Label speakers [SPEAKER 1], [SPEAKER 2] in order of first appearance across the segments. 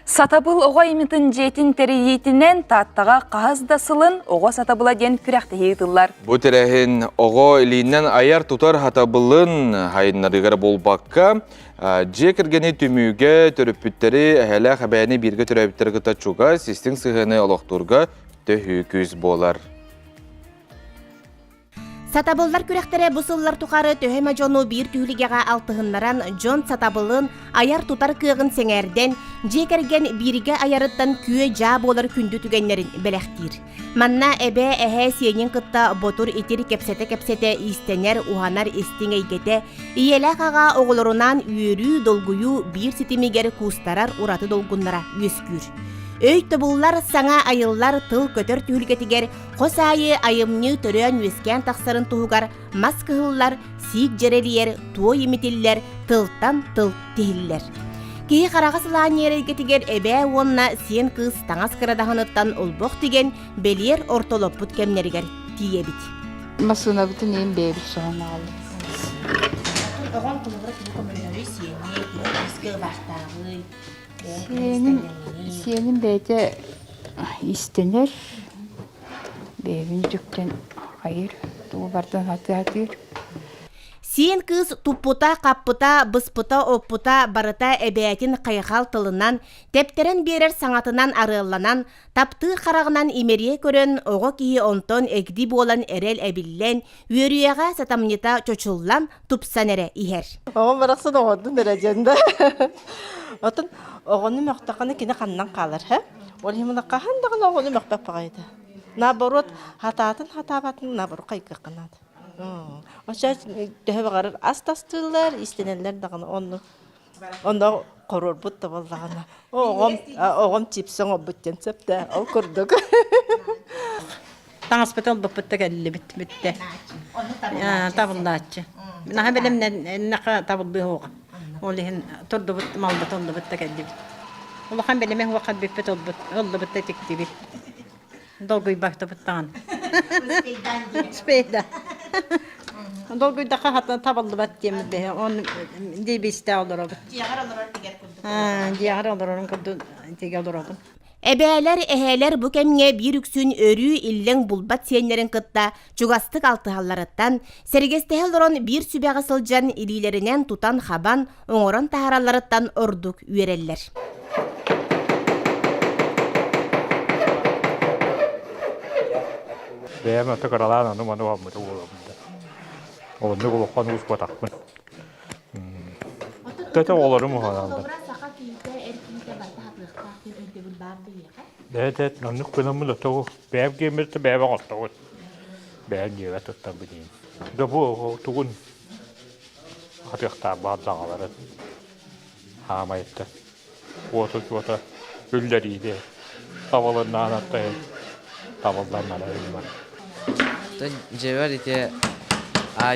[SPEAKER 1] Сатабыл оға имитін жетін тәрейетінен таттаға қағаздасылын оға сатабыла ден күрәқті хейтілар.
[SPEAKER 2] Бұ тәрәхін оға илінен аяр тұтар хатабылын хайынларығар болбаққа жекіргені түміге түріппіттері әхәлі қабәйіні бірге түрәбіттері ғытачуға систің сығыны олықтырға төхі көз болар.
[SPEAKER 3] Сатабылдар күрәхтәре бұсыллар тұқары төһәмә жону бір түйілігеға алтығынларан Джон Сатабылын аяр тұтар кығын сеңәрден жекерген бірге аярыттан күйе жа болар күнді түгенлерін бәләқтір. Манна әбә әхә сенен қытта ботур етер кепсете истенер уханар истеңейгете иелә қаға оғылырынан үйірі долгую бір сетемегер кустарар ураты долгунлара өскүр. Өй тұбыллар саңа айыллар тыл көтір түйілгетігер, қос айы айымны түрен өскен тақсарын тұғығар, маскығыллар, сик жерелер, туы еметелілер, тылттан тыл тейілілер. Кейі қараға сылан ерелгетігер әбә онна сен қыз таңас қырадағыныттан ұлбоқ деген белер ортолып бұт кемнергер тие бит.
[SPEAKER 4] Масына бүтін ең бейбіт соғын алы.
[SPEAKER 3] Оған құлығыры күні көмірері сені, ескі бақтағы,
[SPEAKER 4] Сенің бәйте істенер, бәйбін жүктен қайыр, тұғы бартын хаты-хатыр.
[SPEAKER 3] Сен кыз туппута, қаппута, бұспута, оппута, барыта әбәйтін қайқал тылынан, тептерін берер саңатынан арыланан, таптыр қарағынан имерие көрін, оғы кейі онтон әгді болан әрел әбіллен, өріяға сатамнета чочуллан тупсан әрі ихер.
[SPEAKER 5] Оғын барақсын оғындың дәрәженді. Отын оғыны мөқтақаны кені қаннан қалыр, ол еміні қағандығын оғыны мөқтақ бағайды. Наборот хататын хатабатын наборот қайқы қанады. Оша төһө бағарыр астастылар, истенелер дағаны онда қорор бұтты болдағаны. Оғым типсің обыттен сөпті, ол көрдік.
[SPEAKER 6] Таңаспет ол бұппытты кәлі бітті. Табылдатшы. Наға білімнен нақа табылды оға. Ол ең тұрды бұт, малды толды бұтты кәлі біт. Ол қан біліме уақат бітпет олды бұтты текті бит. Долгой бақты бұттаған. Спейда. Долгой даққа хатына табылды бәт деміз бе. Он дейбесті алдыр обы. Диағар алдыр орын күрді теге алдыр обы.
[SPEAKER 3] Әбәләр әһәләр бу кемге bir үксүн өрү иллең булбат сеннәрен кытта чугастык алтыһалларыттан сәргестәһел орон bir сүбәгә сылжан илиләреннән тутан хабан оңорон тахараларыттан ордук үерәлләр.
[SPEAKER 7] Бәйәм әті қаралан аны маны вамыды оламында. Олымды қолыққан ұз батақпын. Тәті оларым оғаналды. Дәт, нанық білімді тұғы. Бәйәм кемірді бәйәм ағаттауын. Бәйәм жеға тұттан білейін. Дәбі тұғын қатықта бағдағалары хамайытты. Оты үлдәрейді. Таваларынан аттайын. Тавалдарынан әрін бар.
[SPEAKER 8] Жевер ите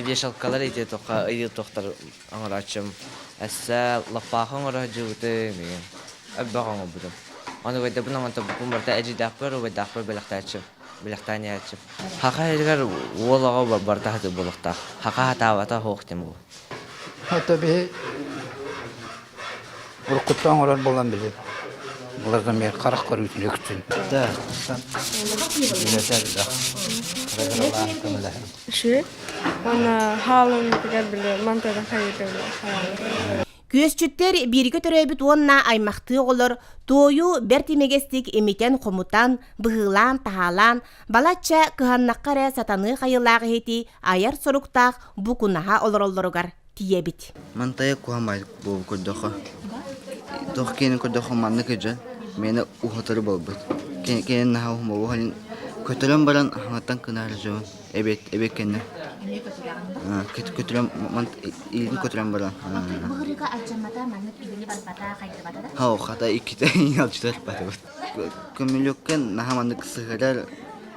[SPEAKER 8] вешалкалар ите тоқа ыйы тоқтар аңыр ачым. Әсі лаппақың ұры жүгіті меген. Әббағың бұдым. Оны өйді бұның ұнты бұқым барда әжі дақпыр, өй дақпыр біліқтәне ачым. Хақа әлгер олаға барда хаты болықтақ. Хақа хатавата хоқтем бұл.
[SPEAKER 9] Хата бе ұрқыттан ұрар болан біле. Бұлардан мен қарақ көрі үшін өкітсін. Да,
[SPEAKER 10] Шы, оны халын білер біле, мантадан қайыды біле.
[SPEAKER 3] Көсчүттер бірге төрөбіт онна аймақты олар, тойу бәртемегестік емитен қомутан, бұғылан, тахалан, балатша кығаннаққары сатаны қайылағы хети аяр соруқтақ бұқунаға олар-оларығар тие бит.
[SPEAKER 8] Мантая куамай бұл көрдіқі. Тоқ кенің көрдіқі манны көжі, мені ұғытыры бол бұд. Кенің наға ұғымы оғалын көтілім баран аңаттан кынары жоғын. Эбек кенне. Көтілім, илін көтілім баран.
[SPEAKER 3] Бұғырыға ачамата манны түбілі барбата қайды батады?
[SPEAKER 8] Хау, қата икіті алчыдар баты бұд. Көміліккен наға манны сығырар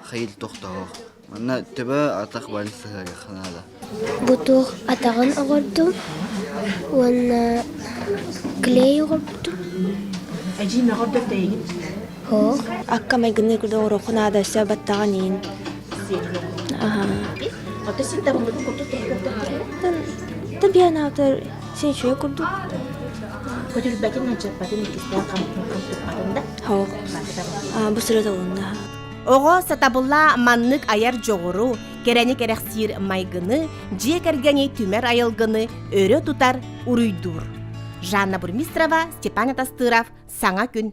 [SPEAKER 8] қайыл тоқтауы. Манна түбі атақ барын сығыры қанады.
[SPEAKER 11] Бұтық атағын ағырдым, оны клей ағырдым.
[SPEAKER 6] Әжі ме ғырдық дейгін?
[SPEAKER 11] Хоқ.
[SPEAKER 10] Аққа мәйгіні күрді орықын адасы баттаған ең.
[SPEAKER 6] Оты сен табылды күрді
[SPEAKER 10] Табиян автор сен шөй күрді.
[SPEAKER 3] Көтүлбәтин начаппатын икистен камтуппарында.
[SPEAKER 11] Хоқ. Бу сырыта онна.
[SPEAKER 3] Ого сатабылла маннык аяр жоғыру, керәне керәксир майгыны, же кергәне түмәр айылгыны өрө тутар уруйдур. Жанна Бурмистрова, Степан Атастыров, Саңа күн